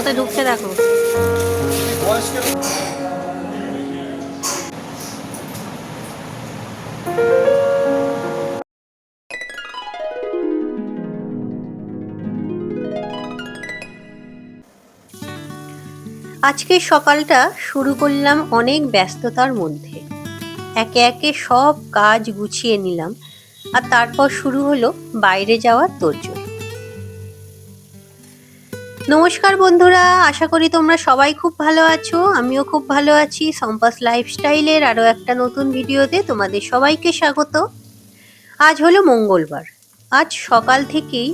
কোথায় ঢুকছে দেখো। আজকে সকালটা শুরু করলাম অনেক ব্যস্ততার মধ্যে। একে একে সব কাজ গুছিয়ে নিলাম, আর তারপর শুরু হলো বাইরে যাওয়ার তোড়জোড়। নমস্কার বন্ধুরা, আশা করি তোমরা সবাই খুব ভালো আছো। আমিও খুব ভালো আছি। সম্পাস লাইফস্টাইলের আরও একটা নতুন ভিডিওতে তোমাদের সবাইকে স্বাগত। আজ হলো মঙ্গলবার। আজ সকাল থেকেই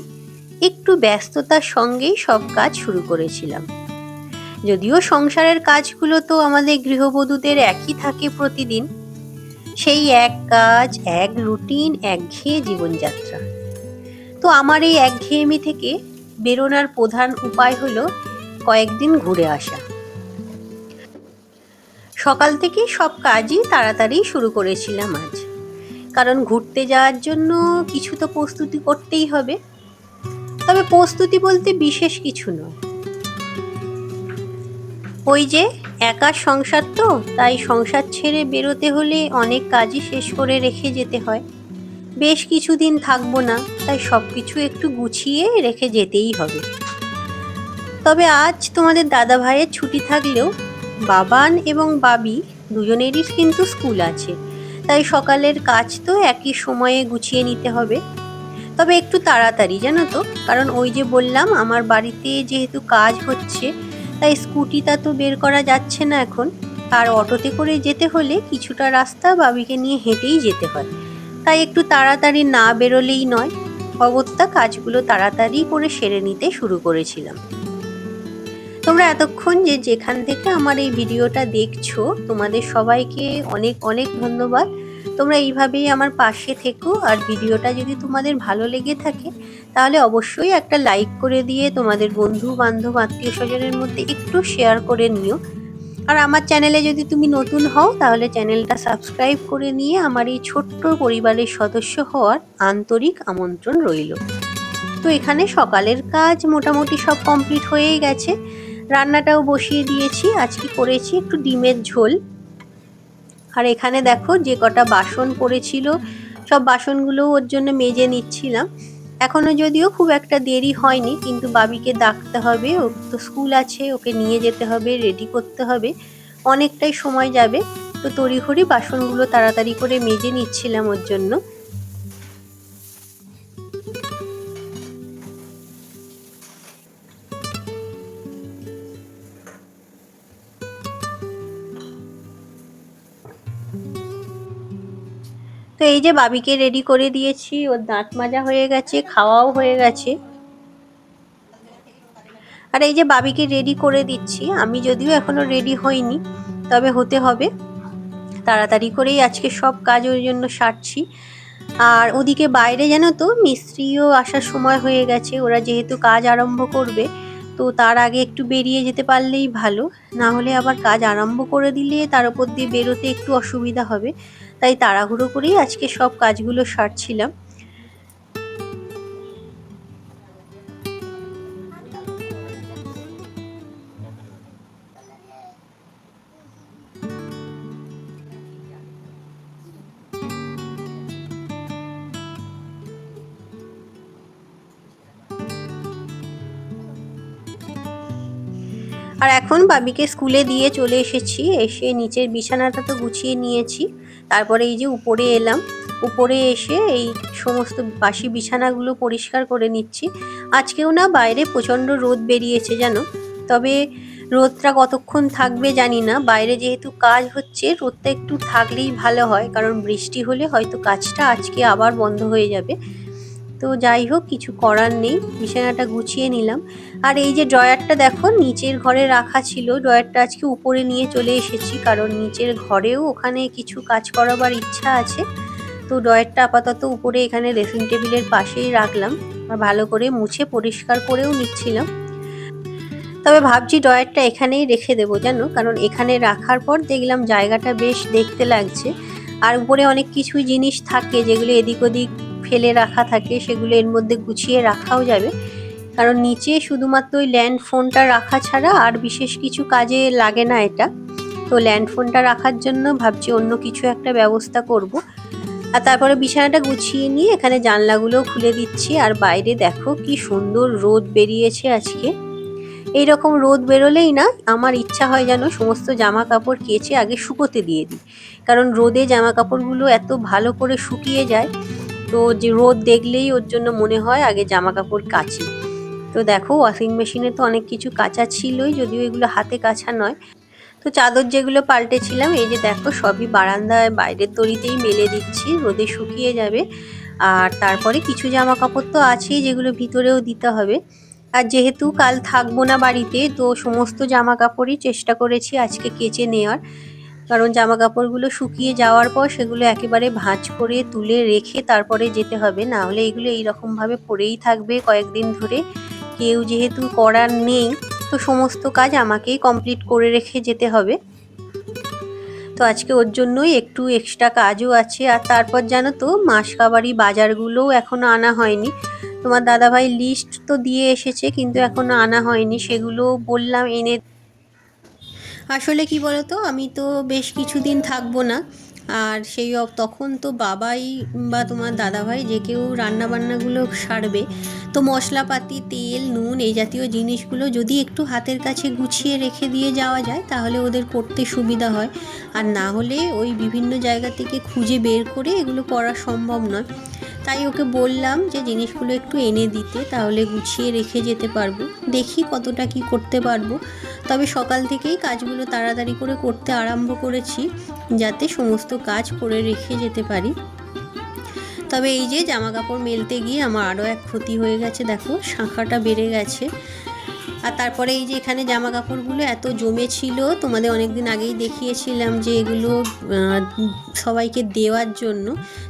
একটু ব্যস্ততার সঙ্গেই সব কাজ শুরু করেছিলাম। যদিও সংসারের কাজগুলো তো আমাদের গৃহবধূদের একই থাকে প্রতিদিন, সেই এক কাজ, এক রুটিন, একঘেয়ে জীবনযাত্রা। তো আমার এই একঘেয়েমি থেকে বেরোনোর প্রধান উপায় হলো কয়েকদিন ঘুরে আসা। সকাল থেকে সব কাজই তাড়াতাড়ি শুরু করেছিলাম আজ, কারণ ঘুরতে যাওয়ার জন্য কিছু তো প্রস্তুতি করতেই হবে। তবে প্রস্তুতি বলতে বিশেষ কিছু নয়, ওই যে একা সংসার, তো তাই সংসার ছেড়ে বেরোতে হলে অনেক কাজই শেষ করে রেখে যেতে হয়। বেশ কিছুদিন থাকবো না, তাই সব কিছু একটু গুছিয়ে রেখে যেতেই হবে। তবে আজ তোমাদের দাদা ভাইয়ের ছুটি থাকলেও বাবান এবং বাবি দুজনেরই কিন্তু স্কুল আছে, তাই সকালের কাজ তো একই সময়ে গুছিয়ে নিতে হবে। তবে একটু তাড়াতাড়ি, জানো তো, কারণ ওই যে বললাম আমার বাড়িতে যেহেতু কাজ হচ্ছে, তাই স্কুটিটা তো বের করা যাচ্ছে না এখন। আর অটোতে করে যেতে হলে কিছুটা রাস্তা বাবিকে নিয়ে হেঁটেই যেতে হয়, তাই একটু তাড়াতাড়ি না বেরোলেই নয়। অগত্যা কাজগুলো তাড়াতাড়ি করে সেরে নিতে শুরু করেছিলাম। তোমরা এতক্ষণ যে যেখান থেকে আমার এই ভিডিওটা দেখছো, তোমাদের সবাইকে অনেক অনেক ধন্যবাদ। তোমরা এইভাবেই আমার পাশে থেকো, আর ভিডিওটা যদি তোমাদের ভালো লেগে থাকে তাহলে অবশ্যই একটা লাইক করে দিয়ে তোমাদের বন্ধু বান্ধব আত্মীয় স্বজনের মধ্যে একটু শেয়ার করে নিও। আর আমার চ্যানেলে যদি তুমি নতুন হও তাহলে চ্যানেলটা সাবস্ক্রাইব করে নিয়ে আমার এই ছোট্ট পরিবারের সদস্য হওয়ার আন্তরিক আমন্ত্রণ রইল। তো এখানে সকালের কাজ মোটামুটি সব কমপ্লিট হয়েই গেছে। রান্নাটাও বসিয়ে দিয়েছি। আজকে করেছি একটু ডিমের ঝোল। আর এখানে দেখো যে কটা বাসন পড়েছিল, সব বাসনগুলো ওর জন্য মেজে নিচ্ছিলাম। এখনো যদিও খুব একটা দেরি হয়নি, কিন্তু বাবিকে ডাকতে হবে, ওর তো স্কুল আছে, ওকে নিয়ে যেতে হবে, রেডি করতে হবে, অনেকটাই সময় যাবে। তো তড়িঘড়ি বাসনগুলো তাড়াতাড়ি করে মেজে নিচ্ছিলাম ওর জন্য। তো এই যে বাবিকে রেডি করে দিয়েছি, ওর দাঁত মাজা হয়ে গেছে, খাওয়াও হয়ে গেছে। আর এই যে বাবিকে রেডি করে দিচ্ছি, আমি যদিও এখনো রেডি হইনি, তবে হতে হবে। তাড়াতাড়ি করেই আজকে সব কাজ ওর জন্য সারছি। আর ওদিকে বাইরে জানো তো মিস্ত্রিও আসার সময় হয়ে গেছে, ওরা যেহেতু কাজ আরম্ভ করবে, তো তার আগে একটু বেরিয়ে যেতে পারলেই ভালো। না হলে আবার কাজ আরম্ভ করে দিলে তার উপর দিয়ে বেরোতে একটু অসুবিধা হবে, তাই তাড়াহুড়ো করেই আজকে সব কাজগুলো সারছিলাম। আর এখন বাবিকে স্কুলে দিয়ে চলে এসেছি, এসে নিচের বিছানাটা তো গুছিয়ে নিয়েছি। তারপরে এই যে উপরে এলাম, উপরে এসে এই সমস্ত বাসি বিছানাগুলো পরিষ্কার করে নিচ্ছি। আজকেও না বাইরে প্রচণ্ড রোদ বেরিয়েছে জানো, তবে রোদটা কতক্ষণ থাকবে জানি না। বাইরে যেহেতু কাজ হচ্ছে, রোদটা একটু থাকলেই ভালো হয়, কারণ বৃষ্টি হলে হয়তো কাজটা আজকে আবার বন্ধ হয়ে যাবে। তো যাই হোক, কিছু করার নেই, বিছানাটা গুছিয়ে নিলাম। আর এই যে ড্রয়ারটা দেখো নিচের ঘরে রাখা ছিল, ড্রয়ারটা আজকে উপরে নিয়ে চলে এসেছি, কারণ নিচের ঘরেও ওখানে কিছু কাজ করাবার ইচ্ছা আছে। তো ড্রয়ারটা আপাতত উপরে এখানে ড্রেসিং টেবিলের পাশেই রাখলাম, আর ভালো করে মুছে পরিষ্কার করেও নিচ্ছিলাম। তবে ভাবছি ড্রয়ারটা এখানেই রেখে দেবো জানো, কারণ এখানে রাখার পর দেখলাম জায়গাটা বেশ দেখতে লাগছে। আর উপরে অনেক কিছুই জিনিস থাকে যেগুলো এদিক ওদিক ফেলে রাখা থাকে, সেগুলো এর মধ্যে গুছিয়ে রাখাও যাবে। কারণ নিচে শুধুমাত্র ওই ল্যান্ড ফোনটা রাখা ছাড়া আর বিশেষ কিছু কাজে লাগে না এটা। তো ল্যান্ড ফোনটা রাখার জন্য ভাবছি অন্য কিছু একটা ব্যবস্থা করব। আর তারপরে বিছানাটা গুছিয়ে নিয়ে এখানে জানলাগুলোও খুলে দিচ্ছি। আর বাইরে দেখো কি সুন্দর রোদ বেরিয়েছে আজকে। এইরকম রোদ বেরোলেই না আমার ইচ্ছা হয় যেন সমস্ত জামা কাপড় কেচে আগে শুকোতে দিয়ে দিই, কারণ রোদে জামা কাপড়গুলো এত ভালো করে শুকিয়ে যায়। তো যে রোদ দেখলেই ওর জন্য মনে হয় আগে জামা কাপড় কাচি। তো দেখো ওয়াশিং মেশিনে তো অনেক কিছু কাচা ছিলই, যদিও এগুলো হাতে কাচা নয়। তো চাদর যেগুলো পাল্টেছিলাম এই যে দেখো সবই বারান্দায় বাইরের দড়িতেই মেলে দিচ্ছি, রোদে শুকিয়ে যাবে। আর তারপরে কিছু জামা কাপড় তো আছেই যেগুলো ভিতরেও দিতে হবে। আর যেহেতু কাল থাকবো না বাড়িতে, তো সমস্ত জামা কাপড়ই চেষ্টা করেছি আজকে কেচে নেওয়ার, কারণ জামা কাপড়গুলো শুকিয়ে যাওয়ার পর সেগুলো একেবারে ভাঁজ করে তুলে রেখে তারপরে যেতে হবে, না হলে এগুলো এইরকম ভাবে পড়েই থাকবে কয়েকদিন ধরে। কেউ যেহেতু করার নেই, তো সমস্ত কাজ আমাকেই কমপ্লিট করে রেখে যেতে হবে। তো আজকে ওর জন্যই একটু এক্সট্রা কাজও আছে। আর তারপর জানো তো মাসকাবারি বাজারগুলোও এখনো আনা হয়নি। তোমার দাদাভাই লিস্ট তো দিয়ে এসেছে, কিন্তু এখনো আনা হয়নি, সেগুলো বললাম এনে। আসলে কি বলতো, আমি তো বেশ কিছুদিন থাকবো না। আর তখন তো বাবাই বা তোমার দাদাভাই যে কেউ রান্নাবান্নাগুলো সারবে। তো মশলাপাতি, তেল, নুন এই জাতীয় জিনিসগুলো যদি একটু হাতের কাছে গুছিয়ে রেখে দিয়ে যাওয়া যায় তাহলে ওদের করতে সুবিধা হয়। আর না হলে ওই বিভিন্ন জায়গা থেকে খুঁজে বের করে এগুলো করা সম্ভব নয়। তাই ওকে বললাম যে জিনিসগুলো একটু এনে দিতে, তাহলে গুছিয়ে রেখে যেতে পারবো। দেখি কতটা কি করতে পারবো। তবে সকাল থেকেই কাজগুলো তাড়াতাড়ি করে করতে আরম্ভ করেছি, যাতে সমস্ত কাজ করে রেখে যেতে পারি। তবে এই যে জামা কাপড় মেলতে গিয়ে আমার আরও এক ক্ষতি হয়ে গেছে, দেখো শাঁখাটা বেড়ে গেছে। আর তারপরে এই যে এখানে জামা কাপড়গুলো এত জমে ছিল, তোমাদের অনেক দিন আগেই দেখিয়েছিলাম যে এগুলো সবাইকে দেওয়ার জন্য।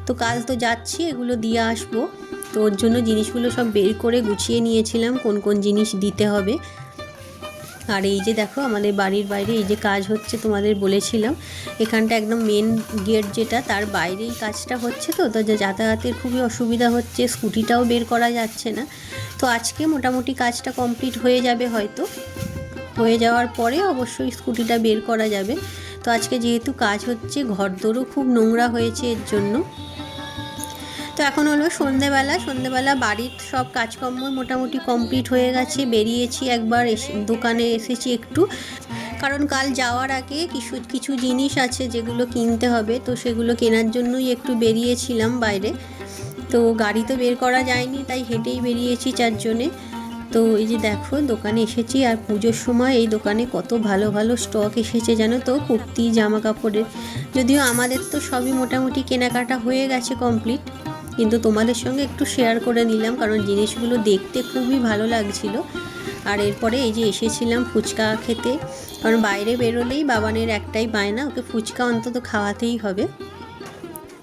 তো কাল তো যাচ্ছি, এগুলো দিয়ে আসবো। তো ওর জন্য জিনিসগুলো সব বের করে গুছিয়ে নিয়েছিলাম কোন কোন জিনিস দিতে হবে। আর এই যে দেখো আমাদের বাড়ির বাইরে এই যে কাজ হচ্ছে, তোমাদের বলেছিলাম এখানটা একদম মেন গেট যেটা, তার বাইরেই কাজটা হচ্ছে। তো যাতায়াতের খুবই অসুবিধা হচ্ছে, স্কুটিটাও বের করা যাচ্ছে না। তো আজকে মোটামুটি কাজটা কমপ্লিট হয়ে যাবে হয়তো, হয়ে যাওয়ার পরে অবশ্যই স্কুটিটা বের করা যাবে। তো আজকে যেহেতু কাজ হচ্ছে, ঘরদোরও খুব নোংরা হয়েছে এর জন্য। তো এখন হলো সন্ধেবেলা বাড়ির সব কাজকর্ম মোটামুটি কমপ্লিট হয়ে গেছে। বেরিয়েছি একবার, দোকানে এসেছি একটু, কারণ কাল যাওয়ার আগে কিছু জিনিস আছে যেগুলো কিনতে হবে। তো সেগুলো কেনার জন্যই একটু বেরিয়েছিলাম বাইরে। তো গাড়ি তো বের করা যায়নি, তাই হেঁটেই বেরিয়েছি চারজনে। তো এই যে দেখো দোকানে এসেছি, আর পুজোর সময় এই দোকানে কত ভালো ভালো স্টক এসেছে জানো তো, কুর্তি, জামা কাপড়ের। যদিও আমাদের তো সবই মোটামুটি কেনাকাটা হয়ে গেছে কমপ্লিট, কিন্তু তোমাদের সঙ্গে একটু শেয়ার করে নিলাম, কারণ জিনিসগুলো দেখতে খুবই ভালো লাগছিল। আর এরপরে এই যে এসেছিলাম ফুচকা খেতে, কারণ বাইরে বেরোলেই বাবানের একটাই বায়না, ওকে ফুচকা অন্তত খাওয়াতেই হবে।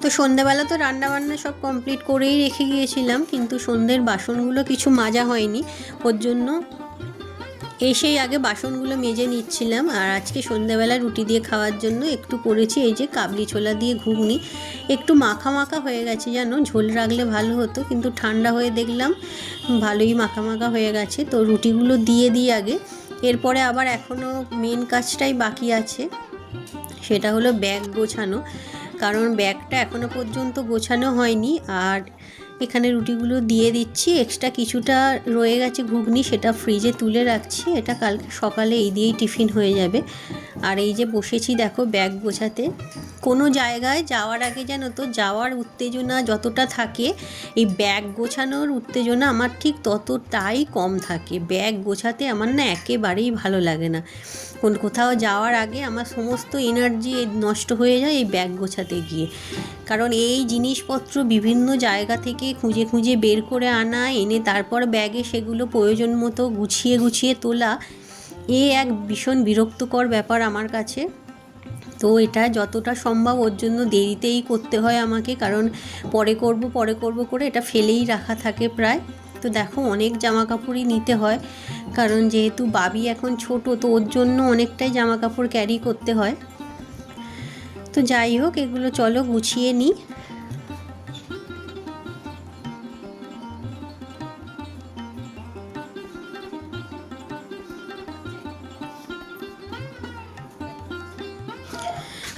তো সন্ধ্যেবেলা তো রান্নাবান্না সব কমপ্লিট করেই রেখে গিয়েছিলাম, কিন্তু সন্ধ্যের বাসনগুলো কিছু মাজা হয়নি, ওর জন্য এসেই আগে বাসনগুলো মেজে নিচ্ছিলাম। আর আজকে সন্ধ্যেবেলা রুটি দিয়ে খাওয়ার জন্য একটু করেছি এই যে কাবলি ছোলা দিয়ে ঘুগনি। একটু মাখা মাখা হয়ে গেছে জানো, ঝোল রাখলে ভালো হতো, কিন্তু ঠান্ডা হয়ে দেখলাম ভালোই মাখা মাখা হয়ে গেছে। তো রুটিগুলো দিয়ে দিই আগে, এরপরে আবার এখনও মেন কাজটাই বাকি আছে, সেটা হলো ব্যাগ গোছানো। কারণ ব্যাগটা এখনও পর্যন্ত গোছানো হয়নি। আর এখানে রুটিগুলো দিয়ে দিচ্ছি, এক্সট্রা কিছুটা রয়ে গেছে ঘুগনি, সেটা ফ্রিজে তুলে রাখছি, এটা কালকে সকালে এই দিয়েই টিফিন হয়ে যাবে। আর এই যে বসেছি দেখো ব্যাগ গোছাতে। কোনো জায়গায় যাওয়ার আগে জানো তো, যাওয়ার উত্তেজনা যতটা থাকে, এই ব্যাগ গোছানোর উত্তেজনা আমার ঠিক ততটাই কম থাকে। ব্যাগ গোছাতে আমার না একেবারেই ভালো লাগে না। কোথাও যাওয়ার আগে আমার সমস্ত এনার্জি নষ্ট হয়ে যায় এই ব্যাগ গোছাতে গিয়ে, কারণ এই জিনিসপত্র বিভিন্ন জায়গা থেকে খুঁজে খুঁজে বের করে আনা, এনে তারপর ব্যাগে সেগুলো প্রয়োজন মতো গুছিয়ে গুছিয়ে তোলা, এক ভীষণ বিরক্তকর ব্যাপার আমার কাছে। তো এটা যতটা সম্ভব ওর জন্য দেরিতেই করতে হয় আমাকে, কারণ পরে করব করে এটা ফেলেই রাখা থাকে প্রায়। তো দেখো অনেক জামা কাপড়ই নিতে হয়, কারণ যেহেতু বাবি এখন ছোট, তো ওর জন্য অনেকটাই জামা কাপড় ক্যারি করতে হয়। তো যাই হোক, এগুলো চলো গুছিয়ে নিই।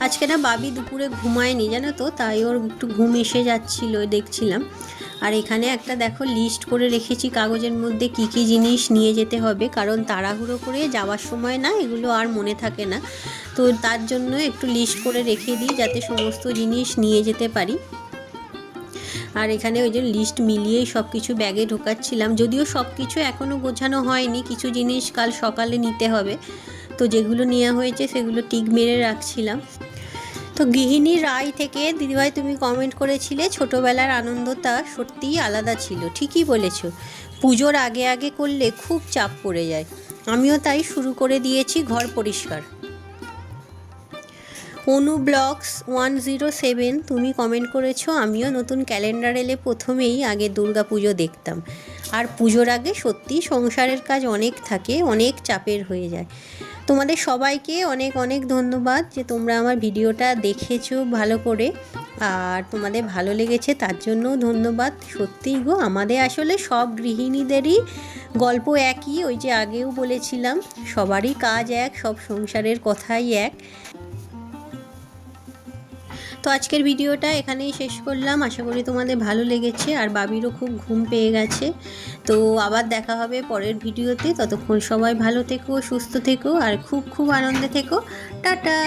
আজকে না বাবি দুপুরে ঘুমায়নি জানো তো, তাই ওর একটু ঘুম এসে যাচ্ছিল দেখছিলাম। আর এখানে একটা দেখো লিস্ট করে রেখেছি কাগজের মধ্যে কি কি জিনিস নিয়ে যেতে হবে, কারণ তাড়াহুড়ো করে যাওয়ার সময় না এগুলো আর মনে থাকে না। তো তার জন্য একটু লিস্ট করে রেখে দিই যাতে সমস্ত জিনিস নিয়ে যেতে পারি। আর এখানে ওই যে লিস্ট মিলিয়েই সব কিছু ব্যাগে ঢোকাচ্ছিলাম, যদিও সব কিছু এখনও গোছানো হয়নি, কিছু জিনিস কাল সকালে নিতে হবে। তো যেগুলো নেওয়া হয়েছে সেগুলো টিক মেরে রাখছিলাম। তো গৃহিণী রায় থেকে দিদিভাই তুমি কমেন্ট করেছিলে ছোটোবেলার আনন্দটা সত্যিই আলাদা ছিল। ঠিকই বলেছো, পুজোর আগে আগে করলে খুব চাপ পড়ে যায়। আমিও তাই শুরু করে দিয়েছি ঘর পরিষ্কার। অনু ব্লগস 107 তুমি কমেন্ট করেছো আমিও নতুন ক্যালেন্ডার এলে প্রথমেই আগে দুর্গা পুজো দেখতাম। আর পুজোর আগে সত্যি সংসারের কাজ অনেক থাকে, অনেক চাপের হয়ে যায়। তোমাদের সবাইকে অনেক অনেক ধন্যবাদ যে তোমরা আমার ভিডিওটা দেখেছো ভালো করে, আর তোমাদের ভালো লেগেছে তার জন্যও ধন্যবাদ। সত্যিই গো, আমাদের আসলে সব গৃহিণীদেরই গল্প একই, ওই যে আগেও বলেছিলাম সবারই কাজ এক, সব সংসারের কথাই এক। তো আজকের ভিডিওটা এখানেই শেষ করলাম, আশা করি তোমাদের ভালো লেগেছে। আর বাবিরও খুব ঘুম পেয়ে গেছে। তো আবার দেখা হবে পরের ভিডিওতে, ততক্ষণ সবাই ভালো থেকো, সুস্থ থেকো আর খুব খুব আনন্দে থেকো। টাটা।